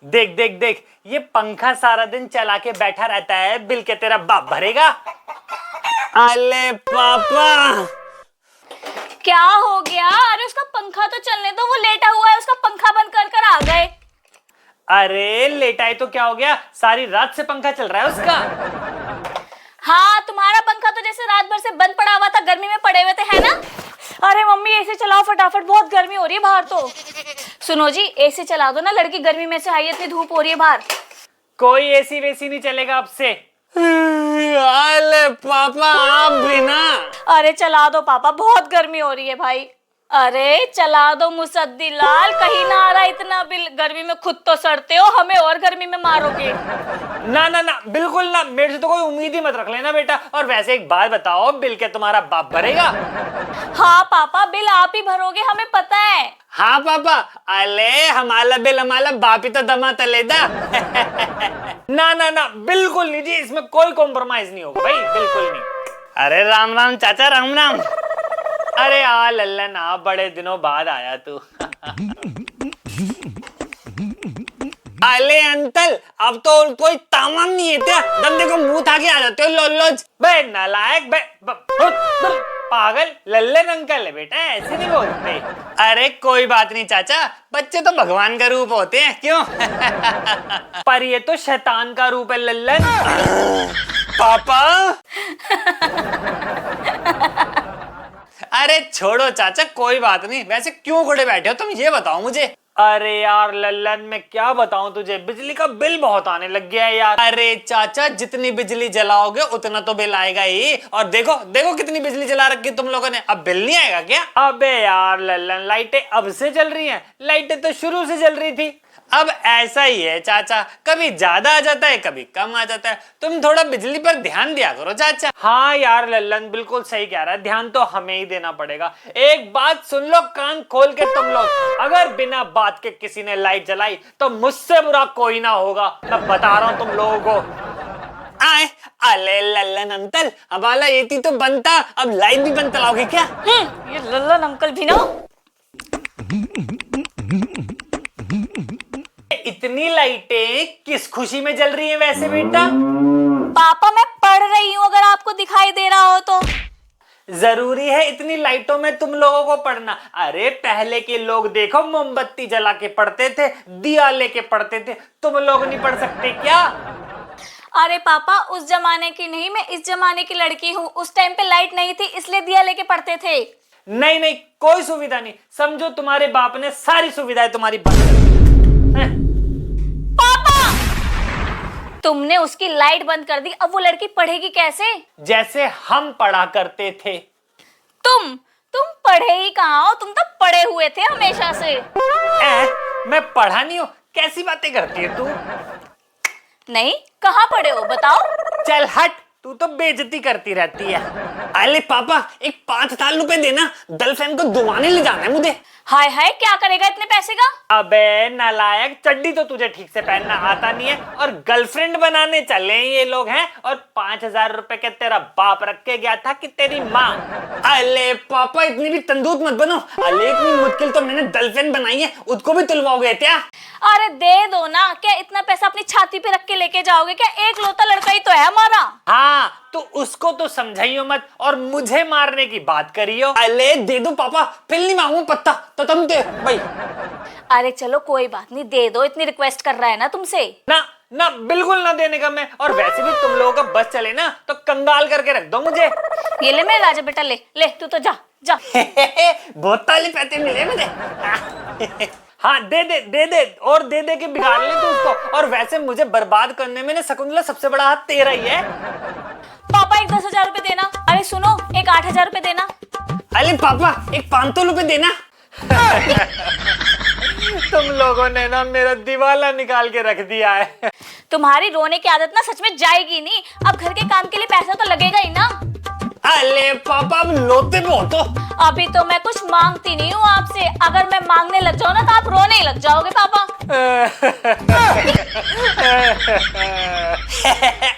देख देख देख, ये पंखा सारा दिन चला के बैठा रहता है, बिल के तेरा बाप भरेगा। अले पापा, क्या हो गया? अरे उसका पंखा तो चलने दो, वो लेटा हुआ है, उसका पंखा बंद कर कर आ गए। अरे लेटा है तो क्या हो गया, सारी रात से पंखा चल रहा है उसका। हाँ, तुम्हारा पंखा तो जैसे रात भर से बंद पड़ा हुआ था, गर्मी में पड़े हुए थे, है ना? अरे मम्मी एसी चलाओ फटाफट, बहुत गर्मी हो रही है बाहर तो। सुनो जी, एसी चला दो ना, लड़की गर्मी में से आई है, इतनी धूप हो रही है बाहर। कोई एसी वेसी नहीं चलेगा अब से। अरे पापा आप भी ना। अरे चला दो पापा, बहुत गर्मी हो रही है भाई। अरे चला दो मुसद्दी लाल, कहीं ना आ रहा इतना बिल, गर्मी में खुद तो सड़ते हो, हमें और गर्मी में मारोगे। ना ना ना, बिल्कुल ना, मेरे से तो कोई उम्मीद ही मत रख लेना बेटा। और वैसे एक बात बताओ, बिल क्या तुम्हारा बाप भरेगा? हाँ पापा, बिल आप ही भरोगे, हमें पता है। हाँ पापा, अले हमारा बिल हमारा बाप ही तो दमा तलेदा। ना ना ना, बिल्कुल नहीं जी, इसमें कोई कॉम्प्रोमाइज नहीं होगा भाई, बिल्कुल नहीं। अरे राम राम चाचा, राम राम। अरे आ लल्लन आ, बड़े दिनों बाद आया तू। अले अंकल, अब तो कोई तामम नहीं है क्या? दंदे को मुंह था के आ जाते हो लोलोज। बे नालायक, पागल, लल्लन अंकल है बेटा, ऐसे नहीं बोलते। अरे कोई बात नहीं चाचा, बच्चे तो भगवान का रूप होते हैं, क्यों? पर ये तो शैतान का रूप है लल्लन। पापा। अरे छोड़ो चाचा, कोई बात नहीं। वैसे क्यों खड़े बैठे हो तुम, ये बताओ मुझे। अरे यार लल्लन, मैं क्या बताऊं तुझे, बिजली का बिल बहुत आने लग गया है यार। अरे चाचा, जितनी बिजली जलाओगे उतना तो बिल आएगा ही। और देखो देखो कितनी बिजली जला रखी तुम लोगों ने, अब बिल नहीं आएगा क्या? अबे यार लल्लन, लाइटें अब से जल रही हैं, लाइटें तो शुरू से जल रही थी। अब ऐसा ही है चाचा, कभी ज्यादा आ जाता है कभी कम आ जाता है। तुम थोड़ा बिजली पर ध्यान दिया करो चाचा। हाँ यार लल्लन, बिल्कुल सही कह रहा है, ध्यान तो हमें ही देना पड़ेगा। एक बात सुन लो कान खोल के तुम लोग, अगर बिना बात के किसी ने लाइट जलाई तो मुझसे बुरा कोई ना होगा, मैं बता रहा हूँ तुम लोगों को। आए अले लल्लन अंकल, अब वाला ये तो बनता, अब लाइट भी बंद चलाओगे क्या? ये लल्लन अंकल भी ना। इतनी लाइटें किस खुशी में जल रही हैं वैसे बेटा? पापा मैं पढ़ रही हूँ, अगर आपको दिखाई दे रहा हो तो। जरूरी है इतनी लाइटों में तुम लोगों को पढ़ना? अरे पहले के लोग देखो, मोमबत्ती जला के पढ़ते थे, दिया लेके पढ़ते थे, तुम लोग नहीं पढ़ सकते क्या? अरे पापा, उस जमाने की नहीं, मैं इस जमाने की लड़की हूँ। उस टाइम पे लाइट नहीं थी, इसलिए दिया लेके पढ़ते थे। नहीं नहीं, कोई सुविधा नहीं, समझो तुम्हारे बाप ने सारी सुविधाएं तुम्हारी बंद कर दी। पापा, तुमने उसकी लाइट बंद कर दी, अब वो लड़की पढ़ेगी कैसे? जैसे हम पढ़ा करते थे। तुम पढ़े ही कहाँ हो, तुम तो पढ़े हुए थे हमेशा से। मैं पढ़ा नहीं हूँ, कैसी बातें करती है तू? नहीं, कहाँ पढ़े हो बताओ। चल हट, तू तो बेइज्जती करती रहती है। अरे पापा, एक 5,000 रुपए देना, गर्लफ्रेंड को दुआने ले जाना है मुझे। हाय हाय, क्या करेगा इतने पैसे का? अबे नालायक, चड्डी तो तुझे ठीक से पहनना आता नहीं है, और गर्लफ्रेंड बनाने चले ये लोग हैं। और 5,000 रुपए के तेरा बाप रख के गया था कि तेरी माँ? अले पापा, इतनी भी तंदूत मत बनो। अले इतनी मुश्किल तो मैंने गर्लफ्रेंड बनाई है, उसको भी तुलवाओगे क्या? अरे दे दो ना, क्या इतना पैसा अपनी छाती पे रख के लेके जाओगे क्या? एक लौता लड़का ही तो है हमारा। हाँ, तो उसको तो समझाइयो मत और मुझे मारने की बात करियो। अले दे दो पापा, फिर नहीं मांगू पत्ता तो तुम दे भाई। अरे चलो कोई बात नहीं, दे दो, इतनी रिक्वेस्ट कर रहा है ना तुमसे। ना ना, बिल्कुल ना देने का मैं। और वैसे भी तुम लोगों का बस चले ना तो कंगाल करके रख दो मुझे। ये ले मेरे राजा बेटा, ले ले, तू तो जा जा। बहुत ताले पैसे मिले मुझे। हाँ दे दे दे दे, और दे दे के बिगाड़ ले तू उसको। और वैसे मुझे बर्बाद करने में ना शकुंतला सबसे बड़ा हाथ तेरा ही है। पापा एक 10,000 रुपए देना। अरे सुनो, एक 8,000 रुपए देना। अरे पापा, एक 500 रुपए देना। तुम लोगों ने ना मेरा दिवाला निकाल के रख दिया है। तुम्हारी रोने की आदत ना सच में जाएगी नहीं, अब घर के काम के लिए पैसा तो लगेगा ही ना। अरे पापा, अब लोते बहुत हो। अभी तो मैं कुछ मांगती नहीं हूँ आपसे, अगर मैं मांगने लग जाऊँ ना तो आप रोने ही लग जाओगे पापा।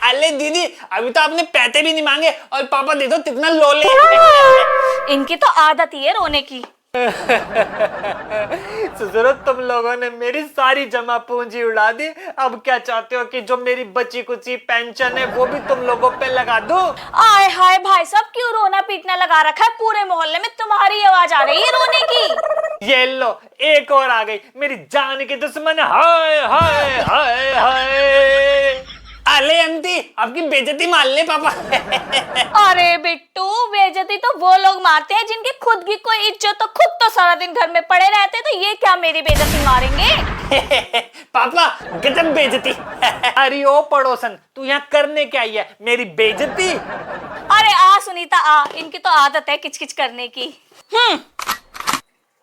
अरे दीदी, अभी तो आपने पैसे भी नहीं मांगे और पापा दे दो कितना लोले। इनकी तो आदत ही है रोने की। ससुरो तुम लोगों ने मेरी सारी जमा पूंजी उड़ा दी, अब क्या चाहते हो कि जो मेरी बची कुची पेंशन है वो भी तुम लोगों पे लगा दूं? आय हाय भाई साहब, क्यों रोना पीटना लगा रखा है? पूरे मोहल्ले में तुम्हारी आवाज आ रही है रोने की। ये लो एक और आ गई मेरी जान की दुश्मन। हाय हाय हाय हाय। अले आंटी आपकी बेइज्जती मान ले पापा। अरे बिट्टू, बेइज्जती तो वो लोग मारते हैं जिनकी खुद की कोई इज्जत, तो खुद तो सारा दिन घर में पड़े रहते, तो ये क्या मेरी बेइज्जती मारेंगे? पापा गजब बेइज्जती। अरे ओ पड़ोसन, तू यहाँ करने क्या आई है? मेरी बेइज्जती? अरे आ सुनीता आ, इनकी तो आदत है किचकिच करने की।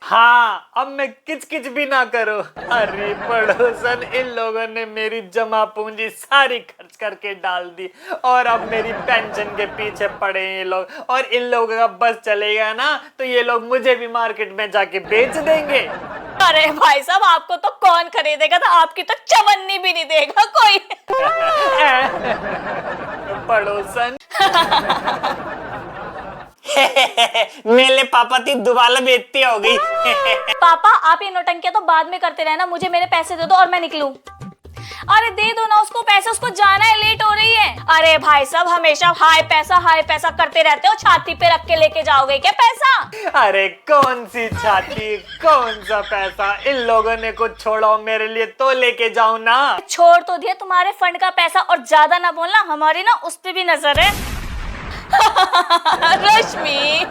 हाँ अब मैं किच भी ना करूं। अरे पड़ोसन, इन लोगों ने मेरी जमा पूंजी सारी खर्च करके डाल दी और अब मेरी पेंशन के पीछे पड़े हैं ये लोग, और इन लोगों का बस चलेगा ना तो ये लोग मुझे भी मार्केट में जाके बेच देंगे। अरे भाई साहब, आपको तो कौन खरीदेगा, तो आपकी तो चवन्नी भी नहीं देगा कोई। पड़ोसन। मेरे पापा की दुबाला बेइज्जती हो गई। पापा आप ये नौटंकियां तो बाद में करते रहना, मुझे मेरे पैसे दे दो और मैं निकलूं। अरे दे दो ना उसको पैसे, उसको जाना है, लेट हो रही है। अरे भाई साहब, हमेशा हाय पैसा करते रहते हो, छाती पे रख के लेके जाओगे क्या पैसा? अरे कौन सी छाती, कौन सा पैसा? इन लोगों ने कुछ छोड़ो मेरे लिए तो लेके जाओ ना। छोड़ तो दिया तुम्हारे फंड का पैसा, और ज्यादा ना बोलना, हमारी ना उस पे भी नजर है। रश्मि।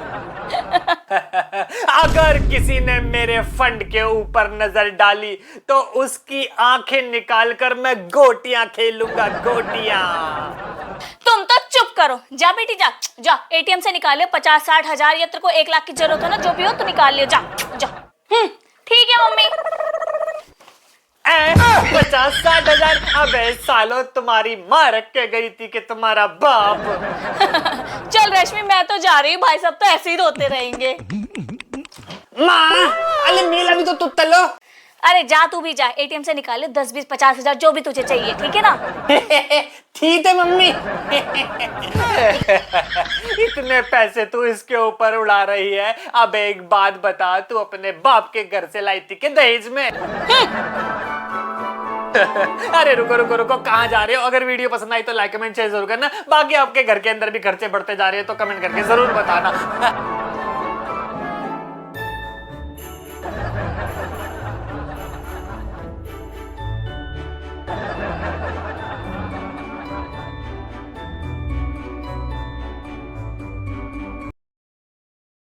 अगर किसी ने मेरे फंड के ऊपर नजर डाली तो उसकी आंखें निकालकर मैं गोटियां खेलूंगा, गोटियां। तुम तो चुप करो, जा बेटी जा जा, एटीएम से निकालियो 50-60 हजार, या तेरे को 1 लाख की जरूरत हो ना, जो भी हो तो निकाल लियो, जा जा। ठीक है मम्मी। 50-60 हजार? अबे सालो, तुम्हारी माँ रख के गई थी कि तुम्हारा बाप। चल रश्मि, मैं तो जा रही हूँ, भाई साहब तो ऐसे ही रोते रहेंगे। माँ अरे मेला भी तो तुत्ता लो। अरे जा, तू भी जा, एटीएम से निकाल ले 10-20-50 हजार, जो भी तुझे चाहिए, ठीक है ना? ठीक है मम्मी। इतने पैसे तू इसके ऊपर उड़ा रही है, अब एक बात बता, तू अपने बाप के घर से लाई थी कि दहेज में? अरे रुको रुको रुको, कहाँ जा रहे हो? अगर वीडियो पसंद आई तो लाइक कमेंट शेयर जरूर करना, बाकी आपके घर के अंदर भी खर्चे बढ़ते जा रहे हैं तो कमेंट करके जरूर बताना।